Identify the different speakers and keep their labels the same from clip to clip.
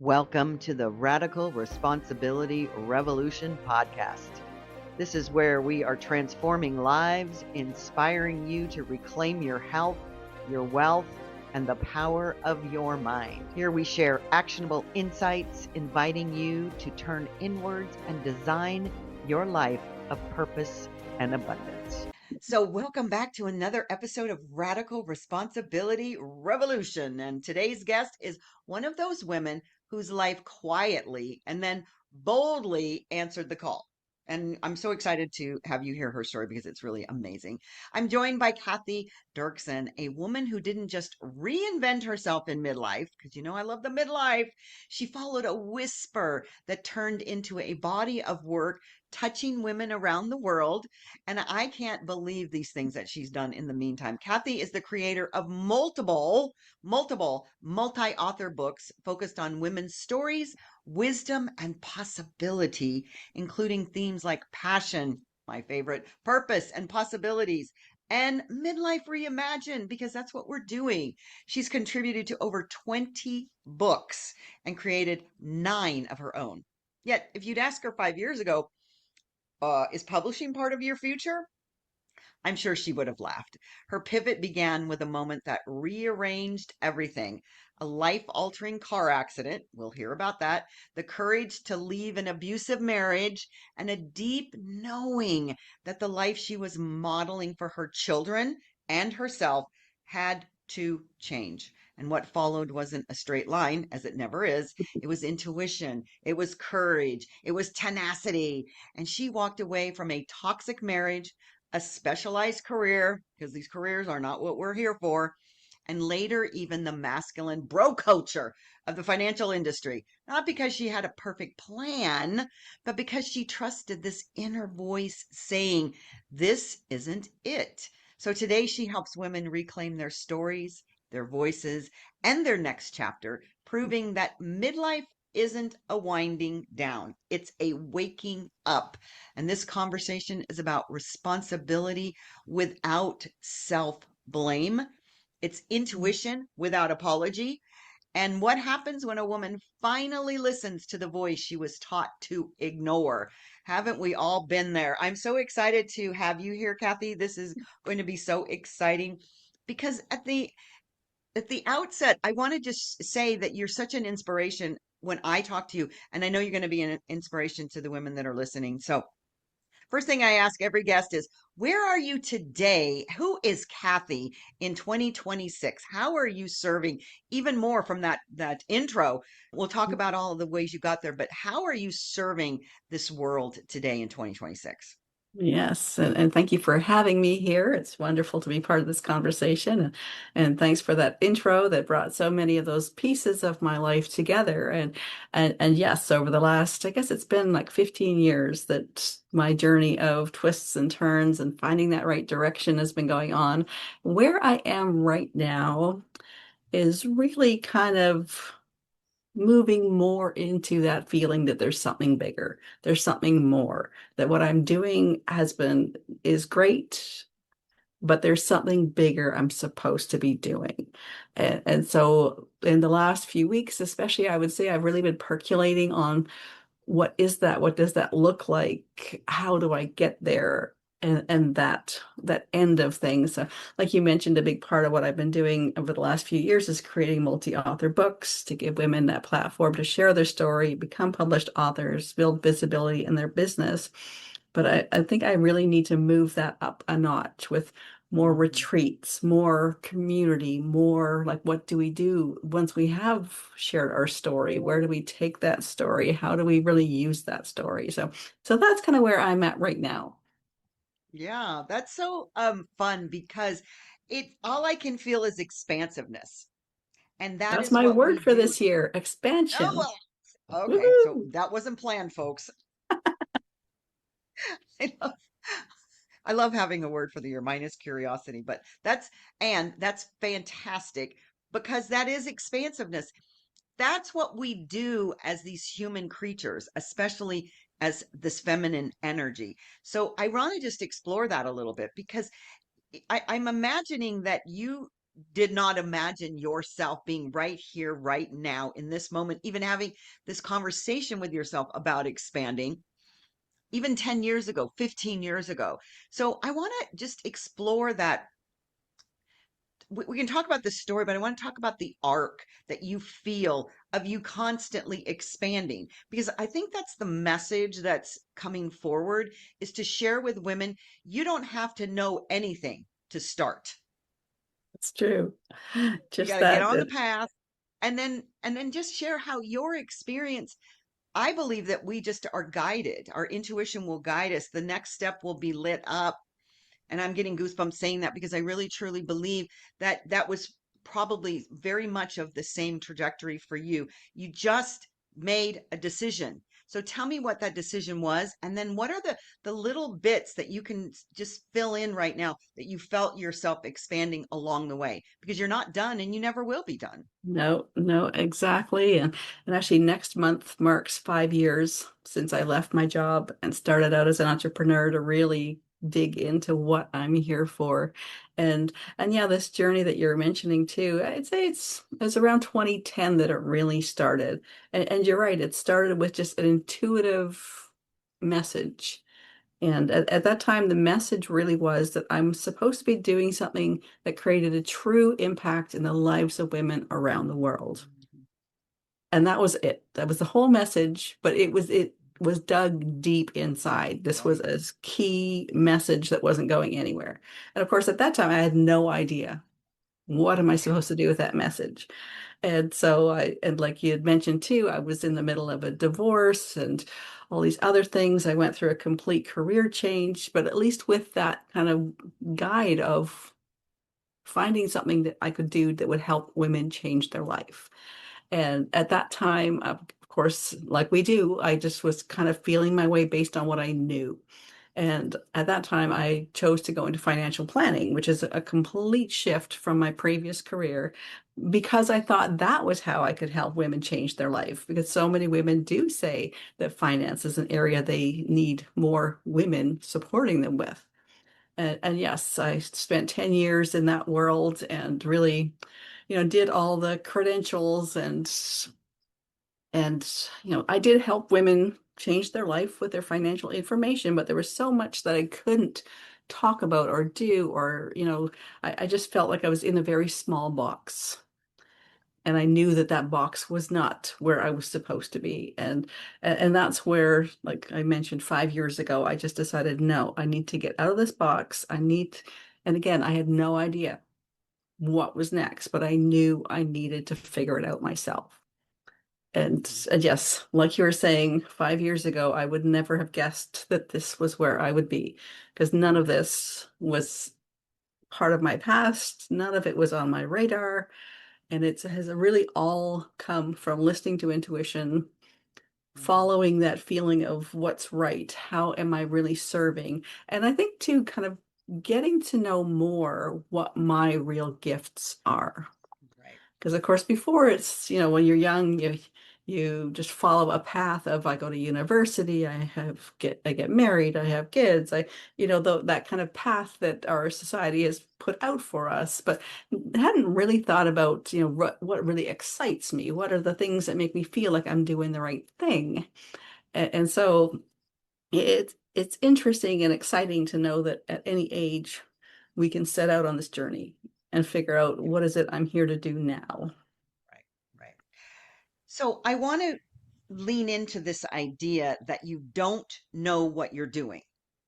Speaker 1: Welcome to the Radical Responsibility Revolution podcast. This is where we are transforming lives, inspiring you to reclaim your health, your wealth, and the power of your mind. Here we share actionable insights, inviting you to turn inwards and design your life of purpose and abundance. So, welcome back to another episode of Radical Responsibility Revolution. And today's guest is one of those women whose life quietly and then boldly answered the call. And I'm so excited to have you hear her story because it's really amazing. I'm joined by Cathy Derksen, a woman who didn't just reinvent herself in midlife, because I love the midlife. She followed a whisper that turned into a body of work touching women around the world. And I can't believe these things that she's done in the meantime. Cathy is the creator of multiple multi-author books focused on women's stories, wisdom, and possibility, including themes like passion, my favorite, purpose and possibilities, and Midlife Reimagined, because that's what we're doing. She's contributed to over 20 books and created 9 of her own. Yet, if you'd ask her 5 years ago, is publishing part of your future? I'm sure she would have laughed. Her pivot began with a moment that rearranged everything: a life altering car accident. We'll hear about that. The courage to leave an abusive marriage, and a deep knowing that the life she was modeling for her children and herself had to change. And what followed wasn't a straight line, as it never is. It was intuition, it was courage, it was tenacity. And she walked away from a toxic marriage, a specialized career, because these careers are not what we're here for, and later even the masculine bro culture of the financial industry. Not because she had a perfect plan, but because she trusted this inner voice saying, "This isn't it." So today she helps women reclaim their stories, their voices, and their next chapter, proving that midlife isn't a winding down, it's a waking up. And this conversation is about responsibility without self blame. It's intuition without apology. And what happens when a woman finally listens to the voice she was taught to ignore? Haven't we all been there? I'm so excited to have you here, Cathy. This is going to be so exciting because at the outset, I want to just say that you're such an inspiration when I talk to you, and I know you're going to be an inspiration to the women that are listening. So, first thing I ask every guest is, where are you today? Who is Cathy in 2026? How are you serving? Even more from that intro, we'll talk about all of the ways you got there, but how are you serving this world today in 2026?
Speaker 2: Yes, and thank you for having me here. It's wonderful to be part of this conversation. And thanks for that intro that brought so many of those pieces of my life together. And yes, over the last, I guess it's been like 15 years that my journey of twists and turns and finding that right direction has been going on. Where I am right now is really kind of moving more into that feeling that there's something bigger, there's something more, that what I'm doing is great, but there's something bigger I'm supposed to be doing. And so in the last few weeks, especially, I would say I've really been percolating on what is that? What does that look like? How do I get there? And that end of things. So, like you mentioned, a big part of what I've been doing over the last few years is creating multi-author books to give women that platform to share their story, become published authors, build visibility in their business. But I think I really need to move that up a notch with more retreats, more community, more like what do we do once we have shared our story? Where do we take that story? How do we really use that story? So that's kind of where I'm at right now.
Speaker 1: Yeah, that's so fun because it all I can feel is expansiveness. And that
Speaker 2: That's
Speaker 1: is
Speaker 2: my
Speaker 1: what
Speaker 2: word
Speaker 1: we
Speaker 2: for
Speaker 1: do.
Speaker 2: this year,
Speaker 1: Oh,
Speaker 2: expansion.
Speaker 1: well, okay. So
Speaker 2: Woohoo!
Speaker 1: that wasn't planned, folks. I love, I love having a word for the year. Mine is curiosity, but that's fantastic because that is expansiveness. That's what we do as these human creatures, especially as this feminine energy. So I want to just explore that a little bit because I'm imagining that did not imagine yourself being right here, right now, in this moment, even having this conversation with yourself about expanding, even 10 years ago, 15 years ago. So I want to just explore that. We can talk about this story, but I want to talk about the arc that you feel of you constantly expanding, because I think that's the message that's coming forward, is to share with women, you don't have to know anything to start.
Speaker 2: It's true.
Speaker 1: You got
Speaker 2: Just
Speaker 1: to get
Speaker 2: that.
Speaker 1: on the path, and then just share how your experience. I believe that we just are guided. Our intuition will guide us. The next step will be lit up. And I'm getting goosebumps saying that, because I really truly believe that that was probably very much of the same trajectory for you. You just made a decision. So tell me what that decision was, and then what are the little bits that you can just fill in right now that you felt yourself expanding along the way, because you're not done and you never will be done.
Speaker 2: No, no, exactly. And actually next month marks 5 years since I left my job and started out as an entrepreneur to really dig into what I'm here for. And yeah, this journey that you're mentioning too, I'd say it's around 2010 that it really started. And you're right, it started with just an intuitive message. And at that time, the message really was that I'm supposed to be doing something that created a true impact in the lives of women around the world. And that was it. That was the whole message, but it was dug deep inside. This was a key message that wasn't going anywhere. And of course, at that time, I had no idea what am I
Speaker 1: Yeah.
Speaker 2: supposed to do with that message. And so and like you had mentioned too, I was in the middle of a divorce and all these other things. I went through a complete career change, but at least with that kind of guide of finding something that I could do that would help women change their life. And at that time, of course, like we do, I just was kind of feeling my way based on what I knew. And at that time, I chose to go into financial planning, which is a complete shift from my previous career, because I thought that was how I could help women change their life. Because so many women do say that finance is an area they need more women supporting them with. And yes, I spent 10 years in that world and really, did all the credentials and I did help women change their life with their financial information, but there was so much that I couldn't talk about or do, or, I just felt like I was in a very small box. And I knew that that box was not where I was supposed to be. And that's where, like I mentioned 5 years ago, I just decided, no, I need to get out of this box. And again, I had no idea what was next, but I knew I needed to figure it out myself. And yes, like you were saying, 5 years ago, I would never have guessed that this was where I would be, because none of this was part of my past. None of it was on my radar. And it has really all come from listening to intuition,
Speaker 1: Mhm.
Speaker 2: following that feeling of what's right. How am I really serving? And I think too, kind of getting to know more what my real gifts are.
Speaker 1: Right.
Speaker 2: Because of course, before it's, when you're young, you just follow a path of I go to university, I get married, I have kids, that kind of path that our society has put out for us, but hadn't really thought about, what really excites me, what are the things that make me feel like I'm doing the right thing. And so it's interesting and exciting to know that at any age we can set out on this journey and figure out
Speaker 1: Yeah.
Speaker 2: what is it I'm here to do now.
Speaker 1: Right. Right. So I want to lean into this idea that you don't know what you're doing.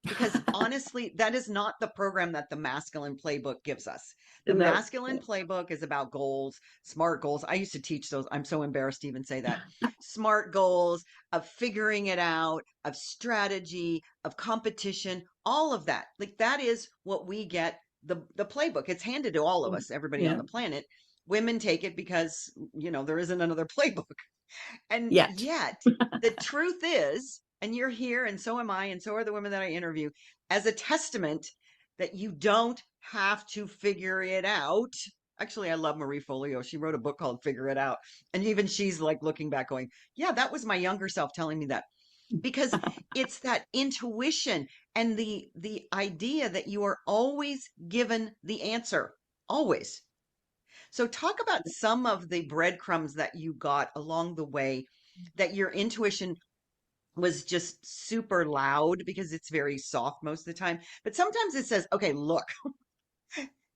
Speaker 1: Because honestly, that is not the program that the masculine playbook gives us. The
Speaker 2: No.
Speaker 1: masculine playbook is about goals, smart goals. I used to teach those. I'm so embarrassed to even say that. Smart goals, of figuring it out, of strategy, of competition, all of that. Like that is what we get, the playbook. It's handed to all of us, everybody on
Speaker 2: Yeah.
Speaker 1: the planet. Women take it because, there isn't another playbook. And
Speaker 2: Yet.
Speaker 1: yet, the truth is, and you're here, and so am I, and so are the women that I interview, as a testament that you don't have to figure it out. Actually, I love Marie Folio. She wrote a book called Figure It Out. And even she's like looking back, going, yeah, that was my younger self telling me that. Because it's that intuition and the idea that you are always given the answer. Always. So talk about some of the breadcrumbs that you got along the way that your intuition was just super loud because it's very soft most of the time. But sometimes it says, okay, look,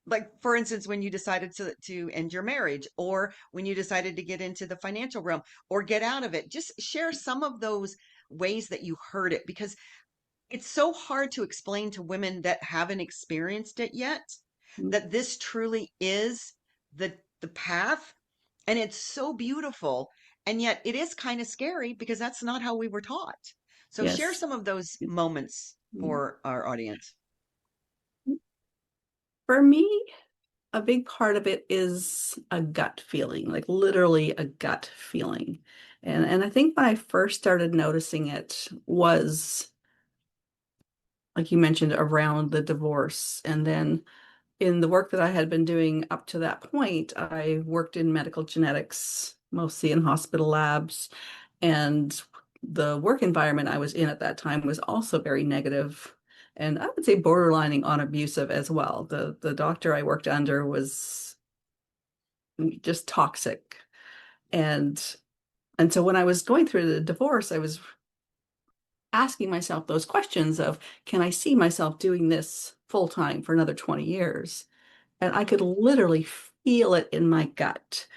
Speaker 1: like for instance, when you decided to end your marriage, or when you decided to get into the financial realm or get out of it, just share some of those ways that you heard it, because it's so hard to explain to women that haven't experienced it yet that this truly is the path, and it's so beautiful, and yet it is kind of scary because that's not how we were taught. So share
Speaker 2: Yes.
Speaker 1: some of those moments for our audience.
Speaker 2: For me, a big part of it is a gut feeling, like literally a gut feeling. And I think when I first started noticing it was, like you mentioned, around the divorce. And then in the work that I had been doing up to that point, I worked in medical genetics, mostly in hospital labs. And the work environment I was in at that time was also very negative, and I would say borderlining on abusive as well. The doctor I worked under was just toxic. And and so when I was going through the divorce, I was asking myself those questions of, can I see myself doing this full time for another 20 years? And I could
Speaker 1: Mm-hmm.
Speaker 2: literally feel it in my gut.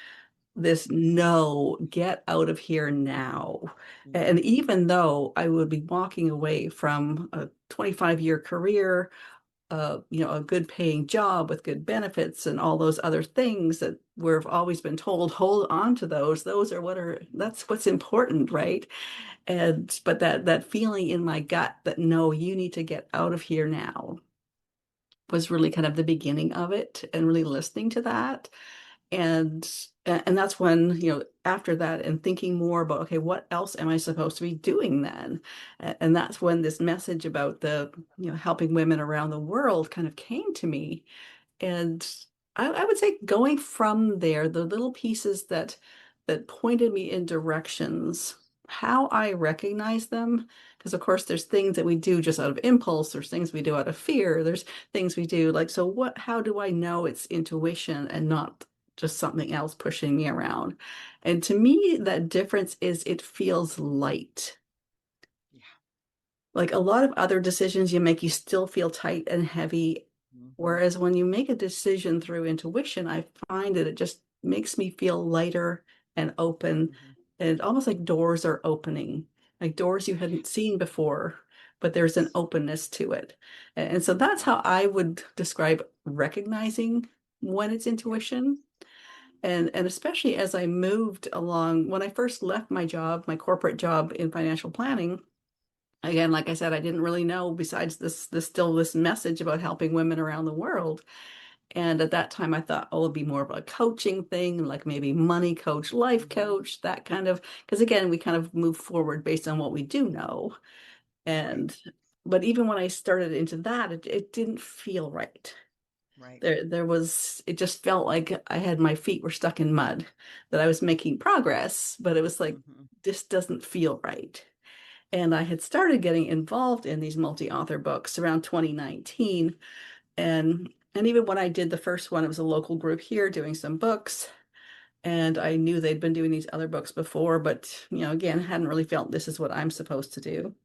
Speaker 2: This no, get out of here now. And
Speaker 1: Mm-hmm.
Speaker 2: even though I would be walking away from a 25-year career, a good paying job with good benefits and all those other things that we've always been told, hold on to those. That's what's important, right? And but that feeling in my gut that no, you need to get out of here now was really kind of the beginning of it, and really listening to that. And that's when, after that, and thinking more about, okay, what else am I supposed to be doing then? And that's when this message about helping women around the world kind of came to me. And I would say, going from there, the little pieces that pointed me in directions, how I recognize them, because of course there's things that we do just out of impulse, there's things we do out of fear, there's things we do like, so how do I know it's intuition and not just something else pushing me around? And to me, that difference is it feels light.
Speaker 1: Yeah.
Speaker 2: Like a lot of other decisions you make, you still feel tight and heavy.
Speaker 1: Mm-hmm.
Speaker 2: Whereas when you make a decision through intuition, I find that it just makes me feel lighter and open,
Speaker 1: Mm-hmm.
Speaker 2: and almost like doors are opening, like doors you hadn't seen before, but there's an
Speaker 1: Yes.
Speaker 2: openness to it. And so that's
Speaker 1: Mm-hmm.
Speaker 2: how I would describe recognizing when it's
Speaker 1: Yeah.
Speaker 2: intuition. And especially as I moved along, when I first left my job, my corporate job in financial planning, again, like I said, I didn't really know, besides this message about helping women around the world. And at that time I thought, oh, it'd be more of a coaching thing, like maybe money coach, life
Speaker 1: Mm-hmm.
Speaker 2: coach, that kind of, because again, we kind of move forward based on what we do know.
Speaker 1: Right.
Speaker 2: And but even when I started into that, it didn't feel right.
Speaker 1: Right.
Speaker 2: It just felt like I had my feet were stuck in mud, that I was making progress, but it was like,
Speaker 1: Mm-hmm.
Speaker 2: this doesn't feel right. And I had started getting involved in these multi-author books around 2019. And even when I did the first one, it was a local group here doing some books. And I knew they'd been doing these other books before, but again, hadn't really felt this is what I'm supposed to do.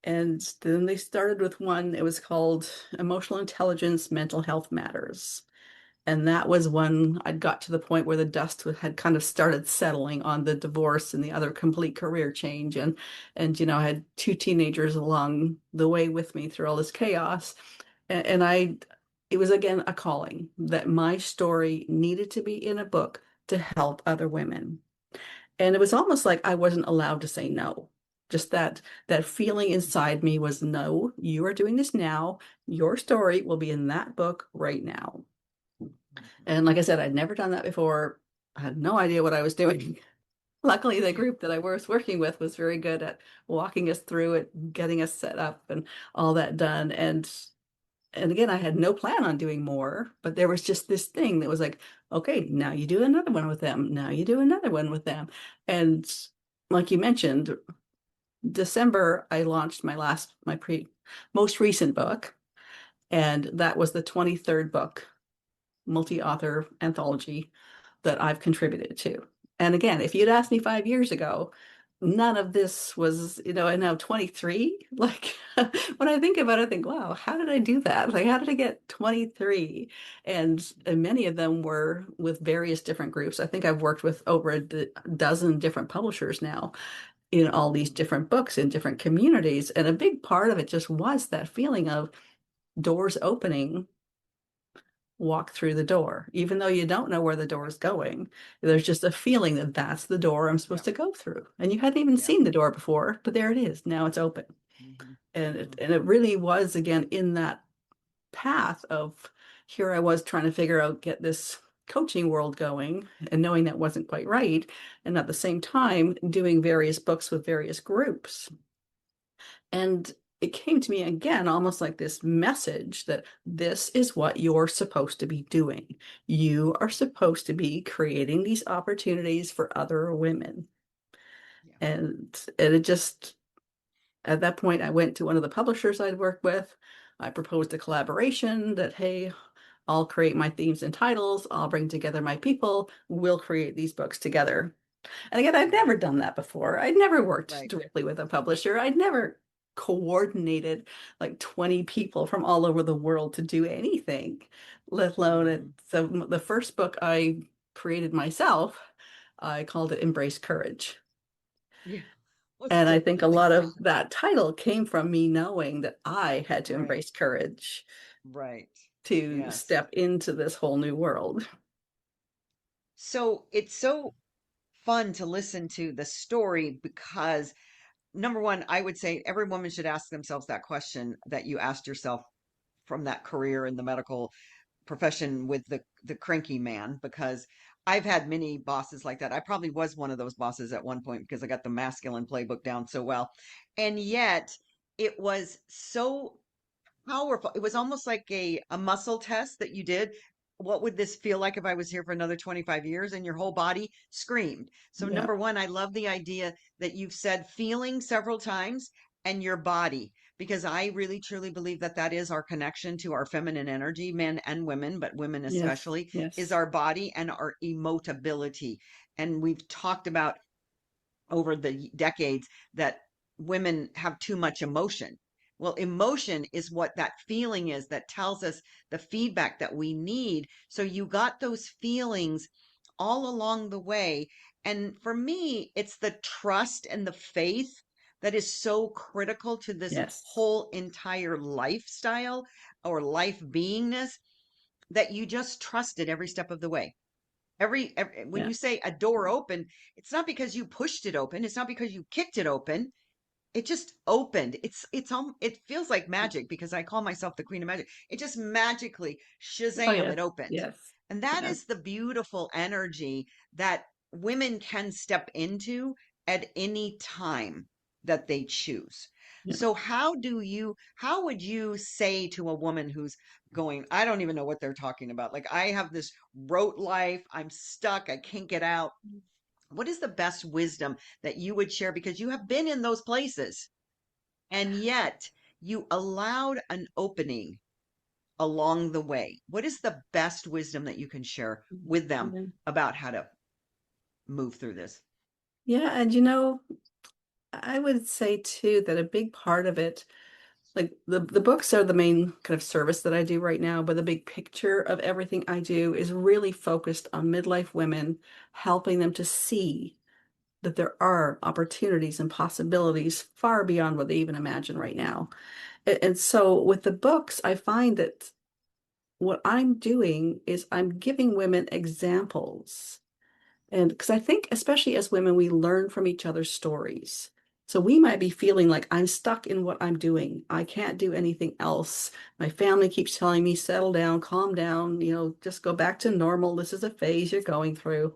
Speaker 2: And then they started with one, it was called Emotional Intelligence, Mental Health Matters. And that was when I'd got to the point where the dust had kind of started settling on the divorce and the other complete career change. And I had two teenagers along the way with me through all this chaos. And it was again a calling that my story needed to be in a book to help other women. And it was almost like I wasn't allowed to say no. Just that feeling inside me was, no, you are doing this now. Your story will be in that book right now.
Speaker 1: Mm-hmm.
Speaker 2: And like I said, I'd never done that before. I had no idea what I was doing. Luckily, the group that I was working with was very good at walking us through it, getting us set up and all that done. And again, I had no plan on doing more, but there was just this thing that was like, okay, now you do another one with them. Now you do another one with them. And like you mentioned, December, I launched my most recent book, and that was the 23rd book multi-author anthology that I've contributed to. And again, if you'd asked me 5 years ago, none of this was, and now 23, like when I think about it, I think, wow, how did I do that? Like, how did I get 23? And many of them were with various different groups. I think I've worked with over a dozen different publishers now in all these
Speaker 1: Mhm.
Speaker 2: different books in different communities. And a big part of it just was that feeling of doors opening, walk through the door. Even though you don't know where the door is going, there's just a feeling that that's the door I'm supposed
Speaker 1: Yeah.
Speaker 2: to go through. And you hadn't even
Speaker 1: Yeah.
Speaker 2: seen the door before, but there it is. Now it's open.
Speaker 1: Hmm.
Speaker 2: And it,
Speaker 1: Hmm.
Speaker 2: and it really was, again, in that path of here I was trying to figure out, get this coaching world going and knowing that wasn't quite right. And at the same time, doing various books with various groups. And it came to me again, almost like this message that this is what you're supposed to be doing. You are supposed to be creating these opportunities for other women.
Speaker 1: Yeah.
Speaker 2: And it just, at that point, I went to one of the publishers I'd worked with. I proposed a collaboration that, hey, I'll create my themes and titles. I'll bring together my people. We'll create these books together. And again, I'd
Speaker 1: Hmm.
Speaker 2: never done that before. I'd never worked
Speaker 1: Right.
Speaker 2: directly with a publisher. I'd never coordinated like 20 people from all over the world to do anything, let alone it.
Speaker 1: Hmm.
Speaker 2: So the first book I created myself, I called it Embrace Courage.
Speaker 1: Yeah. What's
Speaker 2: And I think a
Speaker 1: different?
Speaker 2: lot of that title came from me knowing that I had to
Speaker 1: Right.
Speaker 2: embrace courage
Speaker 1: Right.
Speaker 2: to
Speaker 1: Yes.
Speaker 2: step into this whole new world.
Speaker 1: So it's so fun to listen to the story because number one, I would say every woman should ask themselves that question that you asked yourself from that career in the medical profession with the cranky man, because I've had many bosses like that. I probably was one of those bosses at one point because I got the masculine playbook down so well. And yet it was so powerful. It was almost like a muscle test that you did. What would this feel like if I was here for another 25 years? And your whole body screamed. So,
Speaker 2: Yeah.
Speaker 1: number one, I love the idea that you've said feeling several times and your body, because I really truly believe that that is our connection to our feminine energy, men and women, but women
Speaker 2: Yes.
Speaker 1: especially, is
Speaker 2: Yes.
Speaker 1: our body and our emotability. And we've talked about over the decades that women have too much emotion. Well, emotion is what that feeling is that tells us the feedback that we need. So you got those feelings all along the way. And for me, it's the trust and the faith that is so critical to this
Speaker 2: Yes.
Speaker 1: whole entire lifestyle or life beingness, that you just trust it every step of the way. Every when
Speaker 2: Yeah.
Speaker 1: you say a door open, it's not because you pushed it open, it's not because you kicked it open. It just opened. It feels like magic because I call myself the queen of magic. It just magically
Speaker 2: Oh,
Speaker 1: shazam,
Speaker 2: yes.
Speaker 1: it opened.
Speaker 2: Yes.
Speaker 1: And that
Speaker 2: Yes.
Speaker 1: is the beautiful energy that women can step into at any time that they choose.
Speaker 2: Yeah.
Speaker 1: So how would you say to a woman who's going, I don't even know what they're talking about. Like, I have this rote life, I'm stuck, I can't get out. What is the best wisdom that you would share? Because you have been in those places and yet you allowed an opening along the way. What is the best wisdom that you can share with them
Speaker 2: Yeah.
Speaker 1: about how to move through this?
Speaker 2: Yeah. And I would say too that a big part of it, like the books are the main kind of service that I do right now, but the big picture of everything I do is really focused on midlife women, helping them to see that there are opportunities and possibilities far beyond what they even imagine right now. And so with the books, I find that what I'm doing is I'm giving women examples. And because I think, especially as women, we learn from each other's stories. So we might be feeling like I'm stuck in what I'm doing. I can't do anything else. My family keeps telling me, settle down, calm down, just go back to normal. This is a phase you're going through.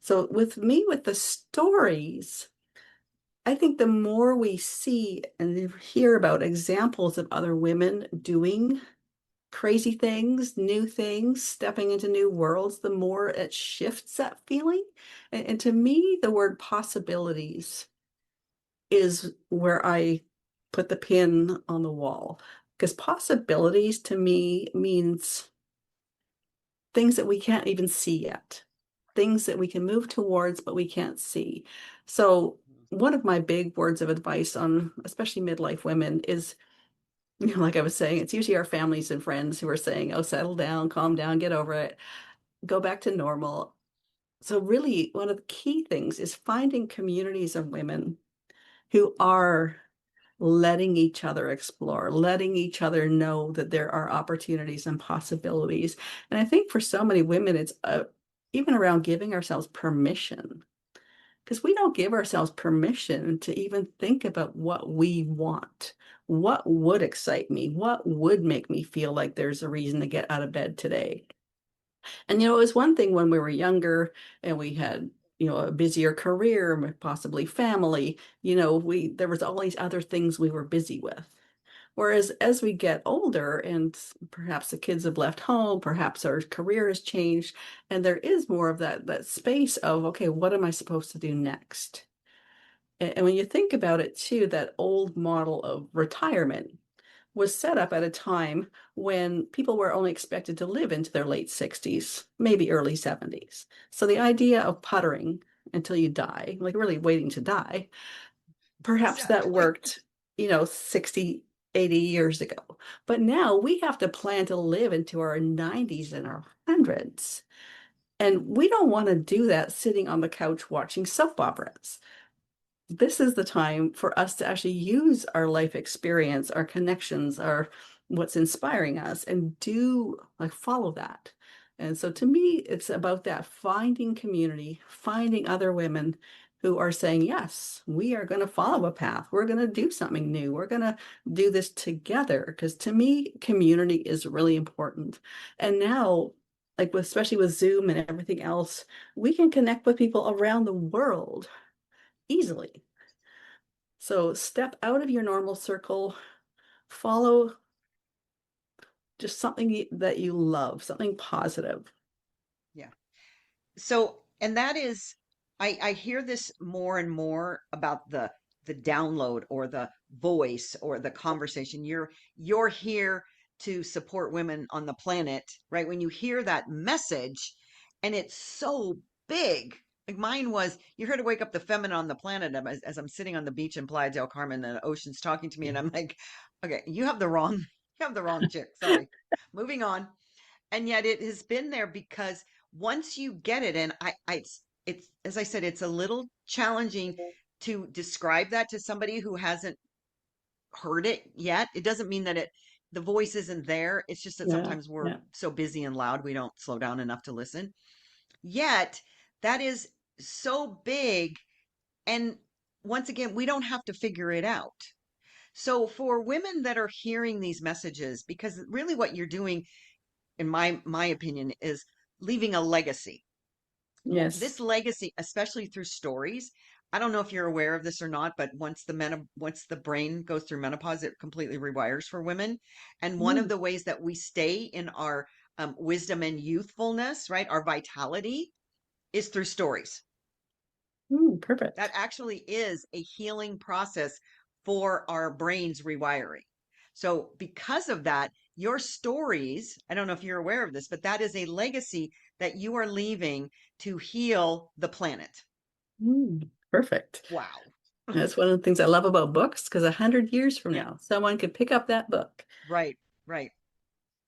Speaker 2: So with me, with the stories, I think the more we see and hear about examples of other women doing crazy things, new things, stepping into new worlds, the more it shifts that feeling. And to me, the word possibilities is where I put the pin on the wall. Because possibilities to me means things that we can't even see yet, things that we can move towards, but we can't see. So one of my big words of advice on especially midlife women is, like I was saying, it's usually our families and friends who are saying, oh, settle down, calm down, get over it, go back to normal. So really, one of the key things is finding communities of women who are letting each other explore, letting each other know that there are opportunities and possibilities. And I think for so many women, it's even around giving ourselves permission, because we don't give ourselves permission to even think about what we want. What would excite me? What would make me feel like there's a reason to get out of bed today? And, it was one thing when we were younger and we had, a busier career, possibly family, there was all these other things we were busy with. Whereas as we get older and perhaps the kids have left home, perhaps our career has changed, and there is more of that space of, okay, what am I supposed to do next? And when you think about it too, that old model of retirement was set up at a time when people were only expected to live into their late 60s, maybe early 70s. So the idea of puttering until you die, like really waiting to die, perhaps that
Speaker 1: Exactly.
Speaker 2: worked, 60, 80 years ago. But now we have to plan to live into our 90s and our hundreds. And we don't want to do that sitting on the couch watching soap operas. This is the time for us to actually use our life experience, our connections, our what's inspiring us, and do like follow that. And so to me, it's about that finding community, finding other women who are saying, yes, we are going to follow a path. We're going to do something new. We're going to do this together. Because to me, community is really important. And now, like especially with Zoom and everything else, we can connect with people around the world easily. So step out of your normal circle, follow just something that you love, something positive.
Speaker 1: Yeah. So, and that is, I hear this more and more about the download or the voice or the conversation. You're here to support women on the planet, right? When you hear that message, and it's so big. Like mine was, you're here to wake up the feminine on the planet. As I'm sitting on the beach in Playa del Carmen, and the ocean's talking to me, and I'm like, okay, you have the wrong, you have the wrong chick. Sorry. Moving on. And yet it has been there because once you get it, and it's as I said, it's a little challenging to describe that to somebody who hasn't heard it yet. It doesn't mean that the voice isn't there. It's just that
Speaker 2: Yeah,
Speaker 1: sometimes we're
Speaker 2: yeah.
Speaker 1: so busy and loud we don't slow down enough to listen. Yet that is so big, and once again, we don't have to figure it out. So for women that are hearing these messages, because really what you're doing in my opinion, is leaving a legacy. This
Speaker 2: Yes.
Speaker 1: legacy, especially through stories. I don't know if you're aware of this or not, but once the brain goes through menopause, it completely rewires for women. And one of
Speaker 2: Mm,
Speaker 1: the ways that we stay in our wisdom and youthfulness, right, our vitality, is through stories. That
Speaker 2: perfect.
Speaker 1: actually is a healing process for our brains rewiring. So, because of that, your stories, I don't know if you're aware of this, but that is a legacy that you are leaving to heal the planet.
Speaker 2: Perfect.
Speaker 1: Wow.
Speaker 2: That's one of the things I love about books, because 100 years from
Speaker 1: Yeah,
Speaker 2: now, someone could pick up that book.
Speaker 1: right, right.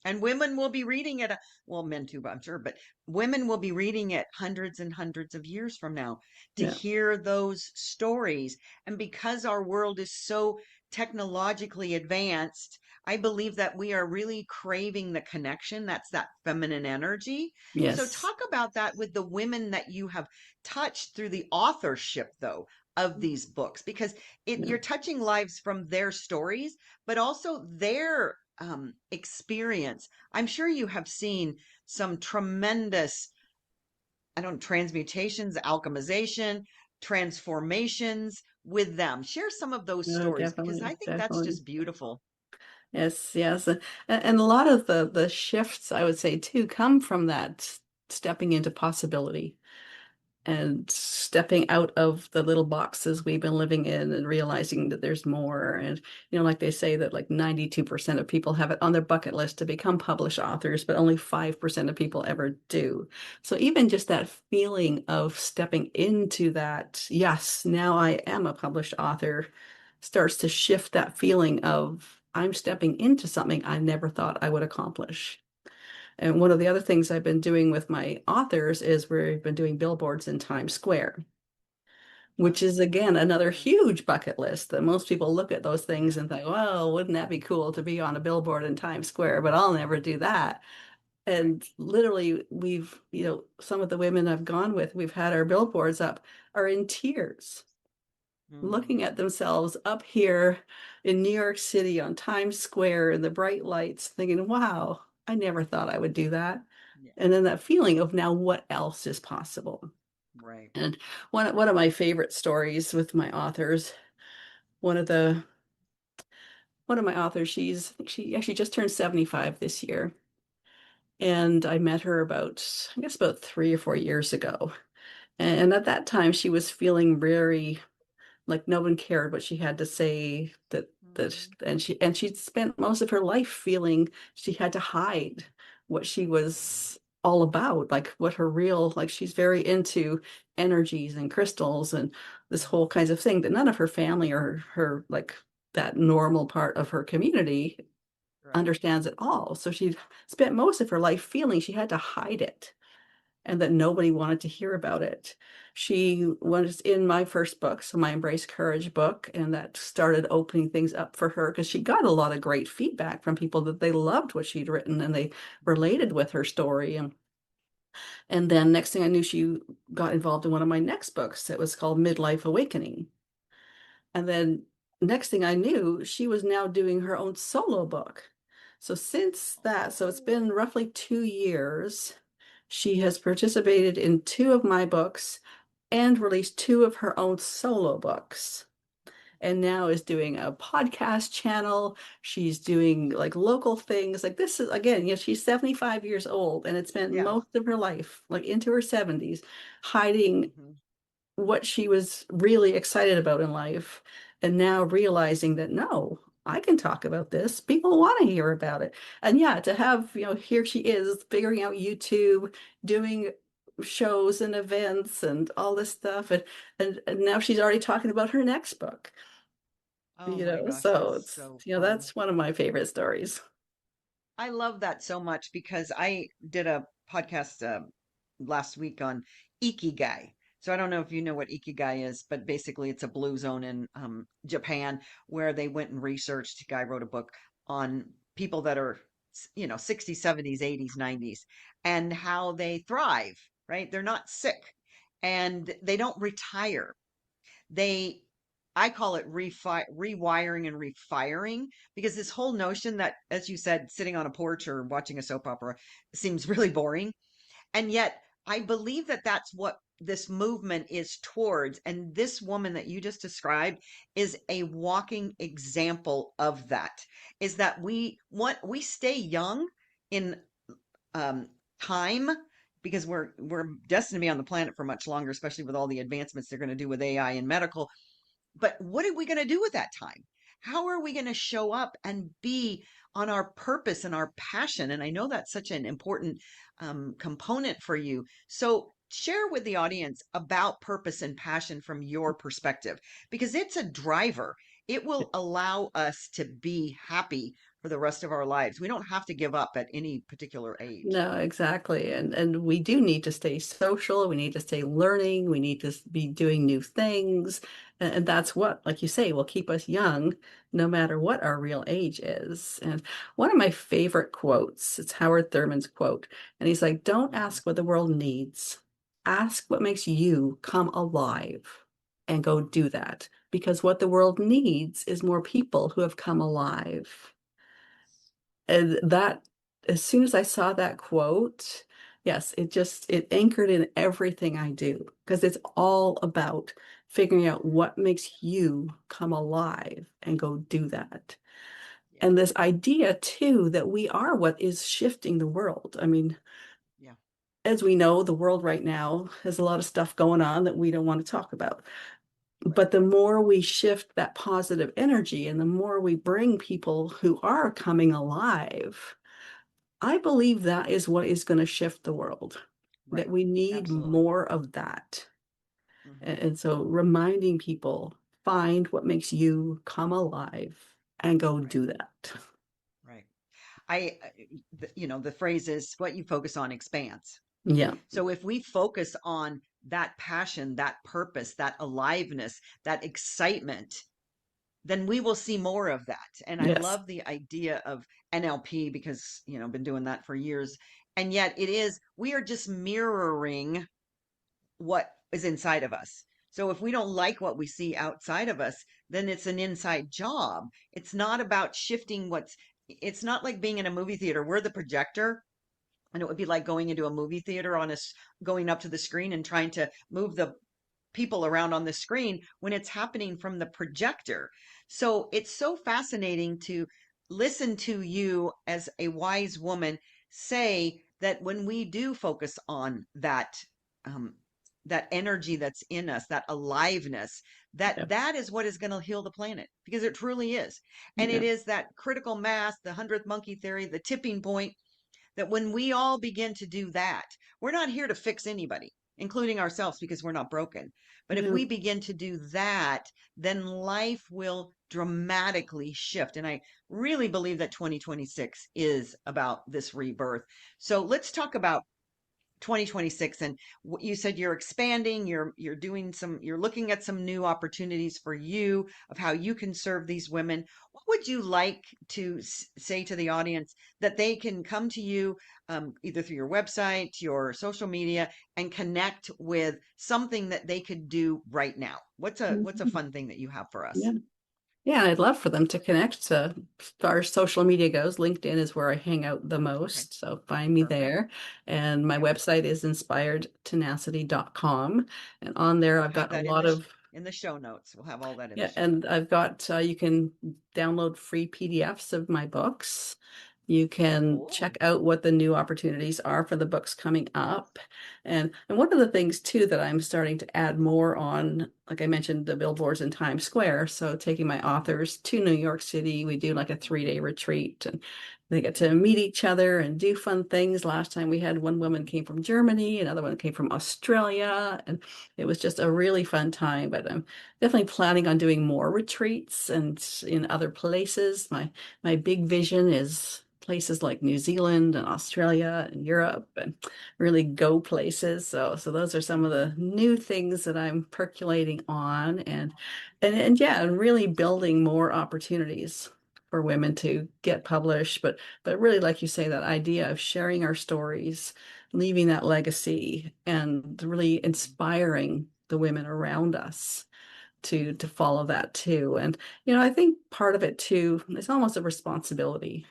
Speaker 1: And women will be reading it, well, men too, I'm sure, but women will be reading it hundreds and hundreds of years from now to
Speaker 2: Yeah.
Speaker 1: hear those stories. And because our world is so technologically advanced, I believe that we are really craving the connection. That's that feminine energy. So,
Speaker 2: Yes.
Speaker 1: talk about that with the women that you have touched through the authorship, though, of these books, because
Speaker 2: Yeah.
Speaker 1: you're touching lives from their stories, but also their experience. I'm sure you have seen some tremendous, I don't know, transmutations, alchemization, transformations with them. Share some of those
Speaker 2: No,
Speaker 1: stories because I
Speaker 2: definitely,
Speaker 1: think that's
Speaker 2: definitely.
Speaker 1: just beautiful.
Speaker 2: Yes, yes. And a lot of the shifts, I would say too, come from that stepping into possibility. and stepping out of the little boxes we've been living in and realizing that there's more. And, like they say that like 92% of people have it on their bucket list to become published authors, but only 5% of people ever do. So even just that feeling of stepping into that, yes, now I am a published author, starts to shift that feeling of I'm stepping into something I never thought I would accomplish. And one of the other things I've been doing with my authors is we've been doing billboards in Times Square, which is
Speaker 1: Oh,
Speaker 2: again another huge bucket list that most people look at those things
Speaker 1: yeah.
Speaker 2: and think, well, wouldn't that be cool to be on a billboard in Times Square? But I'll never do that.
Speaker 1: Right.
Speaker 2: And literally, some of the women I've gone with, we've had our billboards up, are in tears,
Speaker 1: Mm,
Speaker 2: looking at themselves up here in New York City on Times Square in the bright lights, thinking, wow, I never thought I would do that.
Speaker 1: yeah.
Speaker 2: And then that feeling of now what else is possible.
Speaker 1: Right.
Speaker 2: And one of my favorite stories with my authors, one of the one of my authors, I think she actually just turned 75 this year. And I met her I guess about 3 or 4 years ago. And at that time she was feeling very like no one cared what she had to say,
Speaker 1: Mm,
Speaker 2: and she'd spent most of her life feeling she had to hide what she was all about, like what her real, like she's very into energies and crystals and this
Speaker 1: mhm.
Speaker 2: whole kinds of thing that none of her family or her like that normal part of her community
Speaker 1: Right.
Speaker 2: understands at all. So she spent most of her life feeling she had to hide it and that nobody wanted to hear about it. She was in my first book, so my Embrace Courage book, and that started opening things up for her because she got a lot of great feedback from people that they loved what she'd written and they
Speaker 1: Mm,
Speaker 2: related with her story. And then next thing I knew, she got involved in one of my next books that was called Midlife Awakening. And then next thing I knew, she was now doing her own solo book. So since that, so it's been
Speaker 1: oh,
Speaker 2: roughly 2 years. She has participated in two of my books and released two of her own solo books. And now is doing a podcast channel. She's doing like local things. Like this is again, she's 75 years old and had spent
Speaker 1: yeah.
Speaker 2: most of her life, like into her 70s, hiding
Speaker 1: Hmm.
Speaker 2: what she was really excited about in life and now realizing that no, I can talk about this. People want to hear about it. And yeah, to have, here she is figuring out YouTube, doing shows and events and all this stuff. And now she's already talking about her next book,
Speaker 1: Oh my gosh,
Speaker 2: so
Speaker 1: that's
Speaker 2: it's,
Speaker 1: so fun.
Speaker 2: that's one of my favorite stories.
Speaker 1: I love that so much because I did a podcast last week on Ikigai. So I don't know if you know what Ikigai is, but basically it's a blue zone in Japan where they went and researched. A guy wrote a book on people that are, 60s, 70s, 80s, 90s, and how they thrive, right? They're not sick and they don't retire. They I call it rewiring and refiring because this whole notion that, as you said, sitting on a porch or watching a soap opera seems really boring. And yet I believe that that's what this movement is towards. And this woman that you just described is a walking example of that, is that we stay young in um, time because we're destined to be on the planet for much longer, especially with all the advancements they're going to do with AI and medical. But what are we going to do with that time? How are we going to show up and be on our purpose and our passion? And I know that's such an important component for you. So share with the audience about purpose and passion from your perspective, because it's a driver. It will allow us to be happy for the rest of our lives. We don't have to give up at any particular age.
Speaker 2: No, exactly. And we do need to stay social. We need to stay learning. We need to be doing new things. And that's what, like you say, will keep us young no matter what our real age is. And one of my favorite quotes, it's Howard Thurman's quote. And he's like, don't
Speaker 1: Mhm.
Speaker 2: ask what the world needs. Ask what makes you come alive and go do that. Because what the world needs is more people who have come alive. And that, as soon as I saw that quote, yes, it anchored in everything I do because it's all about figuring out what makes you come alive and go do that.
Speaker 1: Yeah,
Speaker 2: And this idea too that we are what is shifting the world. I mean,
Speaker 1: yeah.
Speaker 2: as we know, the world right now has a lot of stuff going on that we don't want to talk about.
Speaker 1: Right.
Speaker 2: But the more we shift that positive energy and the more we bring people who are coming alive, I believe that is what is going to shift the world, that
Speaker 1: Right.
Speaker 2: we need
Speaker 1: Absolutely.
Speaker 2: more of that.
Speaker 1: Hmm.
Speaker 2: And so reminding people, find what makes you come alive and go
Speaker 1: Right.
Speaker 2: do that.
Speaker 1: Right. The phrase is what you focus on expands.
Speaker 2: Yeah,
Speaker 1: So if we focus on that passion, that purpose, that aliveness, that excitement, then we will see more of that. And I
Speaker 2: yes,
Speaker 1: love the idea of NLP because, I've been doing that for years. And yet we are just mirroring what is inside of us. So if we don't like what we see outside of us, then it's an inside job. It's not about it's not like being in a movie theater. We're the projector. And it would be like going into a movie theater going up to the screen and trying to move the people around on the screen when it's happening from the projector. So it's so fascinating to listen to you as a wise woman say that when we do focus on um, that energy that's in us, that aliveness,
Speaker 2: yeah,
Speaker 1: that is what is going to heal the planet because it truly is. And it
Speaker 2: yeah.
Speaker 1: is that critical mass, the 100th monkey theory, the tipping point that when we all begin to do that, we're not here to fix anybody, including ourselves, because we're not broken. But if we
Speaker 2: No,
Speaker 1: begin to do that, then life will dramatically shift. And I really believe that 2026 is about this rebirth. So let's talk about 2026 and what you said you're expanding, you're looking at some new opportunities for you of how you can serve these women. What would you like to say to the audience that they can come to you either through your website, your social media, and connect with something that they could do right now? What's a
Speaker 2: mhm,
Speaker 1: fun thing that you have for us?
Speaker 2: yeah. Yeah, and I'd love for them to connect to, as far as social media goes. LinkedIn is where I hang out the
Speaker 1: Okay,
Speaker 2: most, so find me
Speaker 1: perfect.
Speaker 2: there. And my
Speaker 1: Yep.
Speaker 2: website is inspiredtenacity.com. And on there,
Speaker 1: We'll
Speaker 2: I've
Speaker 1: have
Speaker 2: got a
Speaker 1: that
Speaker 2: lot of,
Speaker 1: in the show notes. We'll have all that in the
Speaker 2: yeah,
Speaker 1: show
Speaker 2: and
Speaker 1: notes.
Speaker 2: I've got, you can download free PDFs of my books. You can check
Speaker 1: Cool.
Speaker 2: out what the new opportunities are for the books coming up. And one of the things too that I'm starting to add more on, like I mentioned, the billboards in Times Square. So taking my
Speaker 1: Mhm.
Speaker 2: authors to New York City, we do like a 3-day retreat and they get to meet each other and do fun things. Last time we had one woman came from Germany, another one came from Australia, and it was just a really fun time. But I'm definitely planning on doing more retreats and in other places. My big vision is places like New Zealand and Australia and Europe and really go places. So those are some of
Speaker 1: Mhm.
Speaker 2: the new things that I'm percolating on and yeah, and really building more opportunities for women to get published. But really, like you say, that idea of sharing our stories, leaving that legacy, and really
Speaker 1: Mhm.
Speaker 2: inspiring the women around us to
Speaker 1: Mhm.
Speaker 2: follow that too. And I think part of it too is almost a responsibility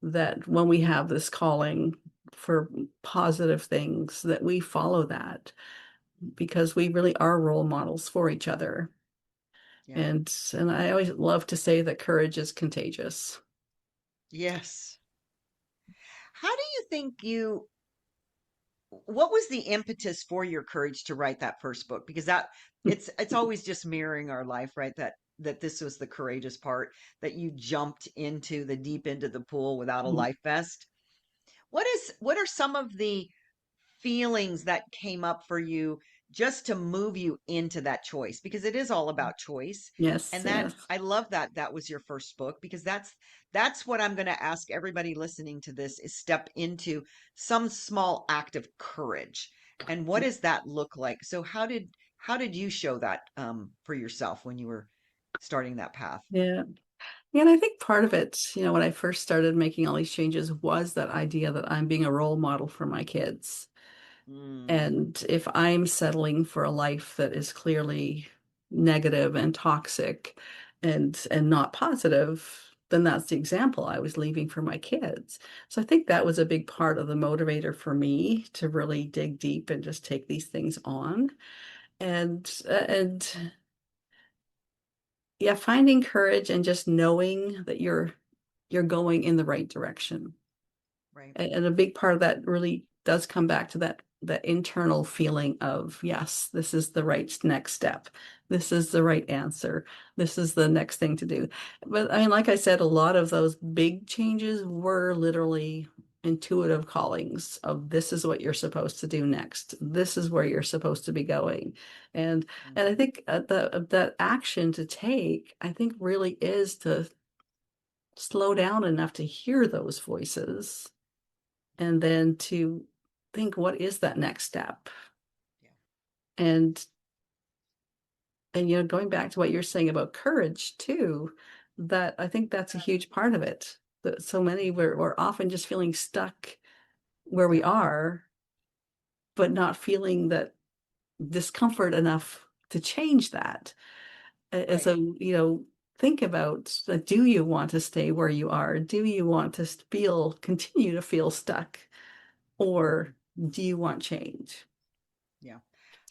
Speaker 2: that when we have this calling for positive things, that we follow that because we really are role models for each other.
Speaker 1: Yeah.
Speaker 2: And I always love to say that courage is contagious.
Speaker 1: Yes. How do you think what was the impetus for your courage to write that first book? Because it's always just mirroring our life, right? That this was the courageous part, that you jumped into the deep end of the pool without a life vest. What are some of the feelings that came up for you just to move you into that choice, because it is all about choice.
Speaker 2: Yes,
Speaker 1: And that
Speaker 2: yes.
Speaker 1: I love that was your first book, because that's what I'm going to ask everybody listening to this is step into some small act of courage. And what does that look like? So how did you show that for yourself when you were starting that path?
Speaker 2: Yeah. Yeah, and I think part of it, when I first started making all these changes was that idea that I'm being a role model for my kids.
Speaker 1: Mm,
Speaker 2: And if I'm settling for a life that is clearly negative and toxic and not positive, then that's the example I was leaving for my kids. So I think that was a big part of the motivator for me to really dig deep and just take these things on. And yeah, finding courage and just knowing that you're going in the right direction.
Speaker 1: right.
Speaker 2: And a big part of that really does come back to that internal feeling of, yes, this is the right next step. This is the right answer. This is the next thing to do. But I mean, like I said, a lot of those big changes were literally intuitive callings of this is what you're supposed to do next. This is where you're supposed to be going. And I
Speaker 1: Mhm.
Speaker 2: think that action to take, I think really is to slow down enough to hear those voices and then to think, what is that next step?
Speaker 1: Yeah.
Speaker 2: And going back to what you're saying about courage too, that I think that's a huge part of it. That so many
Speaker 1: Mhm.
Speaker 2: we're often just feeling stuck where we
Speaker 1: Yeah.
Speaker 2: are, but not feeling that discomfort enough to change that. And
Speaker 1: Right.
Speaker 2: so, think about, do you want to stay where you are? Do you want to continue to feel stuck?
Speaker 1: Mhm.
Speaker 2: Or do you want change?
Speaker 1: Yeah.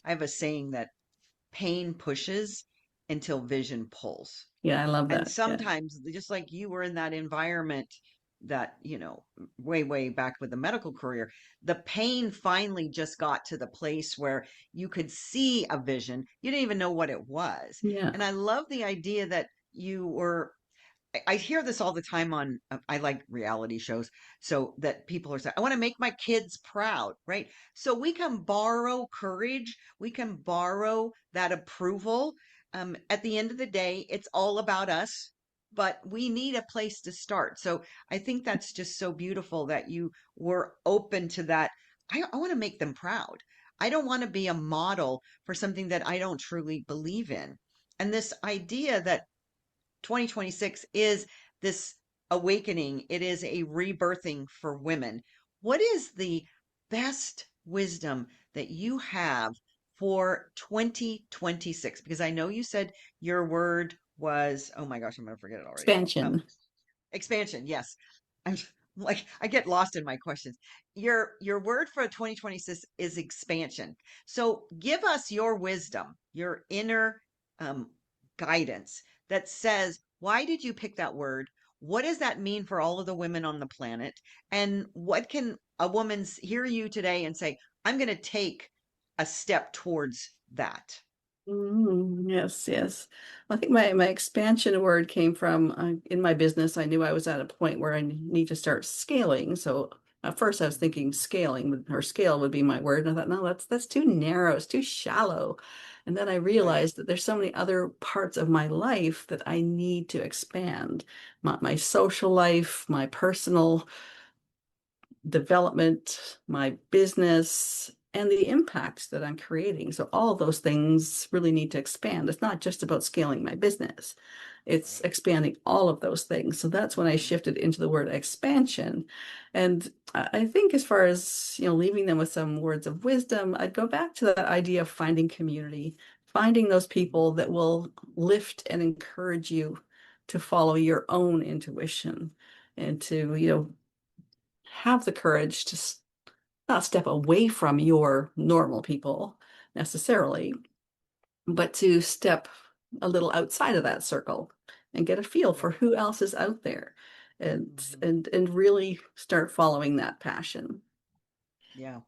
Speaker 1: I have a saying that pain pushes until vision pulls.
Speaker 2: Yeah, I love
Speaker 1: And
Speaker 2: that. Yeah.
Speaker 1: sometimes, just like you were in that environment that, way, way back with the medical career, the pain finally just got to the place where you could see a vision. You didn't even know what it was.
Speaker 2: Yeah.
Speaker 1: And I love the idea that you were I hear this all the time on, I like reality shows, so that people are saying, I want to make my kids proud, right? So we can borrow courage, we can borrow that approval. At the end of the day, it's all about us, but we need a place to start. So I think that's just so beautiful that you were open to that. I want to make them proud. I don't want to be a model for something that I don't truly believe in. And this idea that 2026 is this awakening. It is a rebirthing for women. What is the best wisdom that you have for 2026? Because I know you said your word was, oh my gosh, I'm going to forget it already.
Speaker 2: Expansion.
Speaker 1: Expansion, yes. I'm like I get lost in my questions. Your word for 2026 is expansion. So give us your wisdom, your inner um, guidance that says, why did you pick that word? What does that mean for all of the women on the planet? And what can a woman hear you today and say, I'm going to take a step towards that?
Speaker 2: Yes, yes. I think my expansion word came from in my business. I knew I was at a point where I need to start scaling. So at first I was
Speaker 1: Mhm.
Speaker 2: thinking scaling or scale would be my word. And I thought, no, that's too narrow. It's too shallow. And then I
Speaker 1: Right.
Speaker 2: realized that there's so many other parts of my life that I need to expand. My social life, my personal development, my business, and the impact that I'm creating. So all of those things really need to expand. It's not just about scaling my business. It's
Speaker 1: Right.
Speaker 2: expanding all of those things. So that's when I
Speaker 1: Mhm.
Speaker 2: shifted into the word expansion. And I think as far as, leaving them with some words of wisdom, I'd go back to that idea of finding community, finding those
Speaker 1: Mhm.
Speaker 2: people that will lift and encourage you to follow your own intuition and to, have the courage to not step away from your normal people necessarily, but to step a little outside of that circle and get a feel
Speaker 1: Yeah.
Speaker 2: for who else is out there and
Speaker 1: Mhm.
Speaker 2: and really start following that passion.
Speaker 1: Yeah.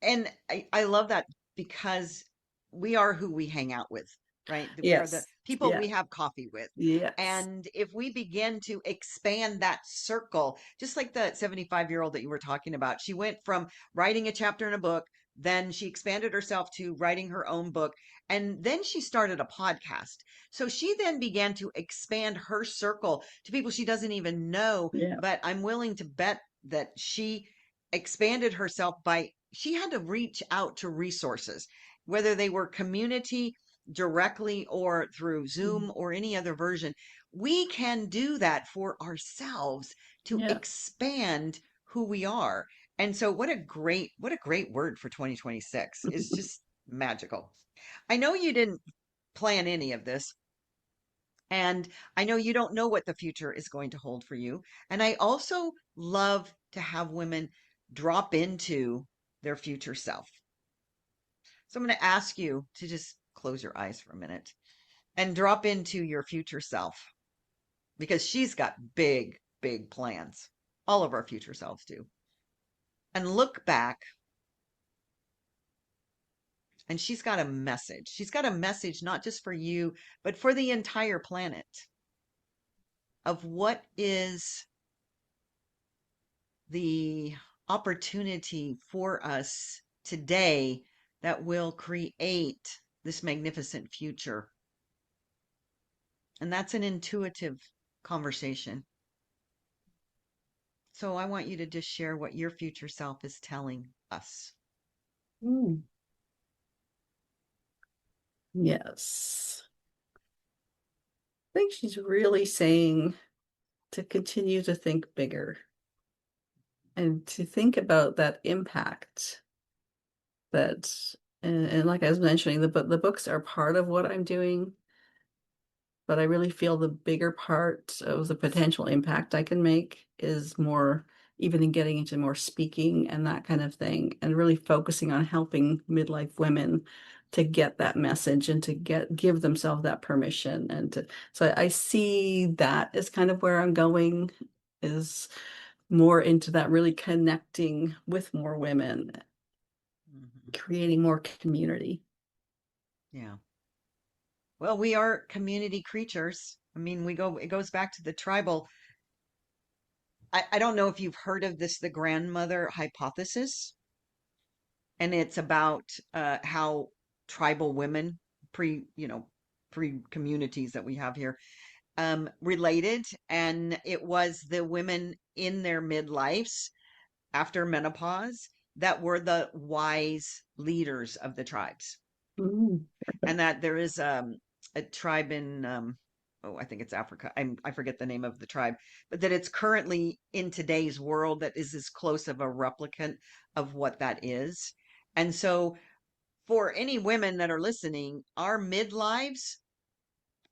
Speaker 1: And I love that because we are who we hang out with, right? We are the
Speaker 2: Yes.
Speaker 1: people
Speaker 2: Yeah.
Speaker 1: we have coffee with.
Speaker 2: Yes.
Speaker 1: And if we begin to expand that circle, just like the 75-year-old that you were talking about, she went from writing a chapter in a book, then she expanded herself to writing her own book, and then she started a podcast. So she then began to expand her circle to people she doesn't even know.
Speaker 2: Yeah.
Speaker 1: But I'm willing to bet that she expanded herself by she had to reach out to resources, whether they were community directly or through Zoom or any other version. We can do that for ourselves to
Speaker 2: Yeah.
Speaker 1: expand who we are. And so what a great word for 2026. It's just magical. I know you didn't plan any of this, and I know you don't know what the future is going to hold for you. And I also love to have women drop into their future self. So I'm going to ask you to just close your eyes for a minute and drop into your future self because she's got big, big plans. All of our future selves do. and look back, and she's got a message. She's got a message not just for you, but for the entire planet of what is the opportunity for us today that will create this magnificent future. And that's an intuitive conversation. So I want you to just share what your future self is telling us.
Speaker 2: Mm. Yes. I think she's really saying to continue to think bigger and to think about that impact that, and like I was mentioning, the books are part of what I'm doing, but I really feel the bigger part of the potential impact I can make is more, even in getting into more speaking and that kind of thing, and really focusing on helping midlife women to get that message and to give themselves that permission. And to, so I see that as kind of where I'm going, is more into that, really connecting with more women,
Speaker 1: Mhm.
Speaker 2: creating more community.
Speaker 1: Yeah. Well, we are community creatures. I mean, it goes back to the tribal. I don't know if you've heard of this, the grandmother hypothesis, and it's about how tribal women pre communities that we have here related, and it was the women in their midlives after menopause that were the wise leaders of the tribes,
Speaker 2: Mm,
Speaker 1: and that there is a tribe in oh, I think it's Africa. I forget the name of the tribe, but that it's currently in today's world that is as close of a replicant of what that is. And so for any women that are listening, our midlives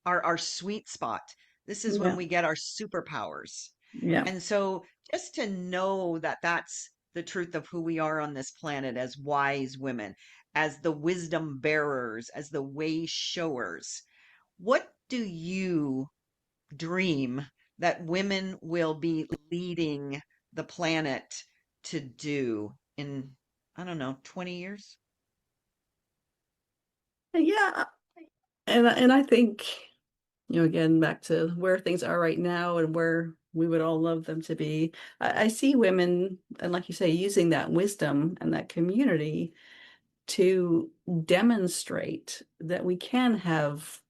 Speaker 1: are our sweet spot. This is when
Speaker 2: yeah,
Speaker 1: we get our superpowers.
Speaker 2: yeah.
Speaker 1: And so just to know that that's the truth of who we are on this planet as wise women, as the wisdom bearers, as the way showers. What do you dream that women will be leading the planet to do in, I don't know, 20 years?
Speaker 2: Yeah, and I think, again, back to where things are right now and where we would all love them to be. I see women, and like you say, using that wisdom and that community to demonstrate that we can have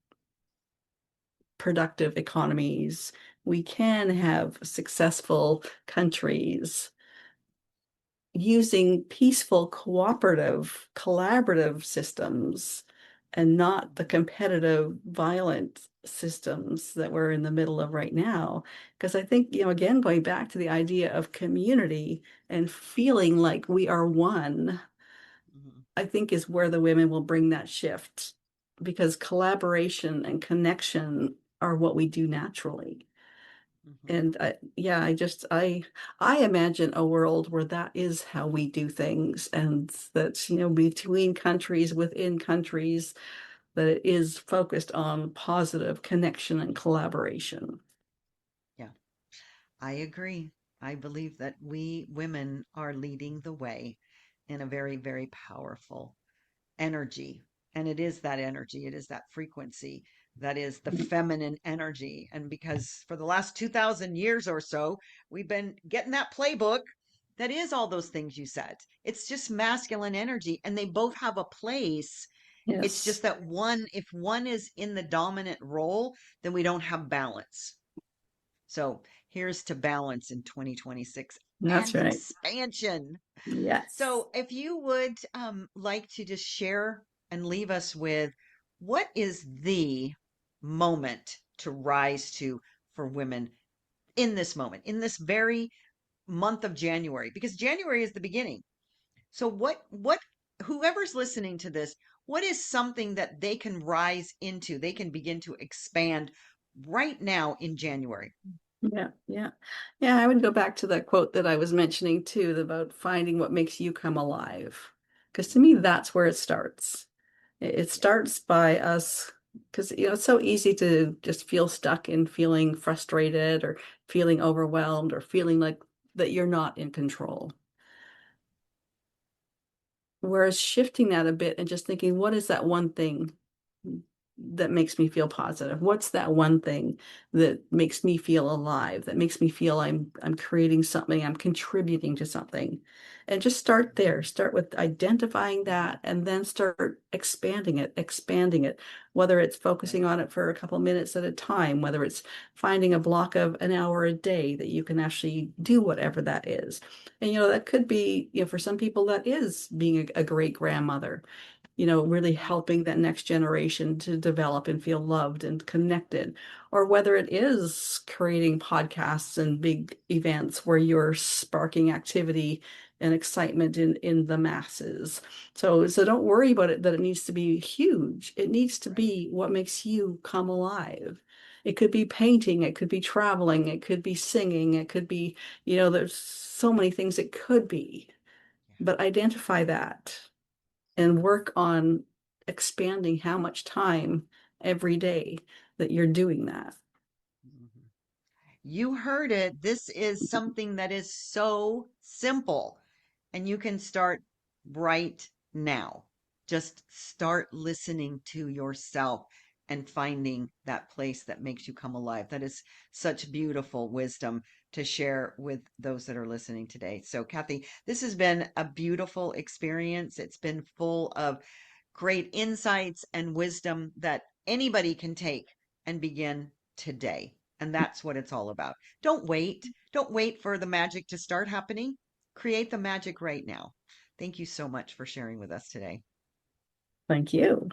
Speaker 2: productive economies, we can have successful countries using peaceful, cooperative, collaborative systems and not the competitive, violent systems that we're in the middle of right now. Because I think, again, going back to the idea of community and feeling like we are one,
Speaker 1: Mhm,
Speaker 2: I think is where the women will bring that shift because collaboration and connection are what we do naturally.
Speaker 1: mhm.
Speaker 2: And yeah, I imagine a world where that is how we do things, and that, between countries, within countries, that it is focused on positive connection and collaboration.
Speaker 1: Yeah, I agree. I believe that we women are leading the way in a very, very powerful energy. And it is that energy, it is that frequency that is the feminine energy. And because for the last 2000 years or so, we've been getting that playbook that is all those things you said. It's just masculine energy, and they both have a place. It's
Speaker 2: Yes,
Speaker 1: just that if one is in the dominant role, then we don't have balance. So here's to balance in 2026
Speaker 2: that's
Speaker 1: and
Speaker 2: right.
Speaker 1: expansion.
Speaker 2: Yes.
Speaker 1: So, if you would like to just share and leave us with what is the moment to rise to for women in this moment, in this very month of January, because January is the beginning. So, whoever's listening to this, what is something that they can rise into, they can begin to expand right now in January?
Speaker 2: Yeah, yeah. Yeah, I would go back to that quote that I was mentioning too, about finding what makes you come alive. Because to me,
Speaker 1: Mhm.
Speaker 2: that's where it starts. It
Speaker 1: Yeah.
Speaker 2: starts by us, because it's so easy to just feel stuck in feeling frustrated or feeling overwhelmed or feeling like that you're not in control. Whereas shifting that a bit and just thinking, what is that one thing that makes me feel positive? What's that one thing that makes me feel alive, that makes me feel I'm creating something, I'm contributing to something? And just start there. Start with identifying that and then start expanding it, whether it's focusing on it for a couple minutes at a time, whether it's finding a block of an hour a day that you can actually do whatever that is. And that could be, for some people that is being a great grandmother, really helping that next generation to develop and feel loved and connected, or whether it is creating podcasts and big events where you're sparking activity and excitement in the masses. So don't worry about it that it needs to be huge. It needs to
Speaker 1: Right.
Speaker 2: be what makes you come alive. It could be painting, it could be traveling, it could be singing, it could be, there's so many things it could be.
Speaker 1: Yeah.
Speaker 2: But identify that and work on expanding how much time every day that you're doing that.
Speaker 1: Mhm. You heard it. This is something that is so simple, and you can start right now. Just start listening to yourself and finding that place that makes you come alive. That is such beautiful wisdom to share with those that are listening today. So, Cathy, this has been a beautiful experience. It's been full of great insights and wisdom that anybody can take and begin today. And that's what it's all about. Don't wait. Don't wait for the magic to start happening. Create the magic right now. Thank you so much for sharing with us today.
Speaker 2: Thank you.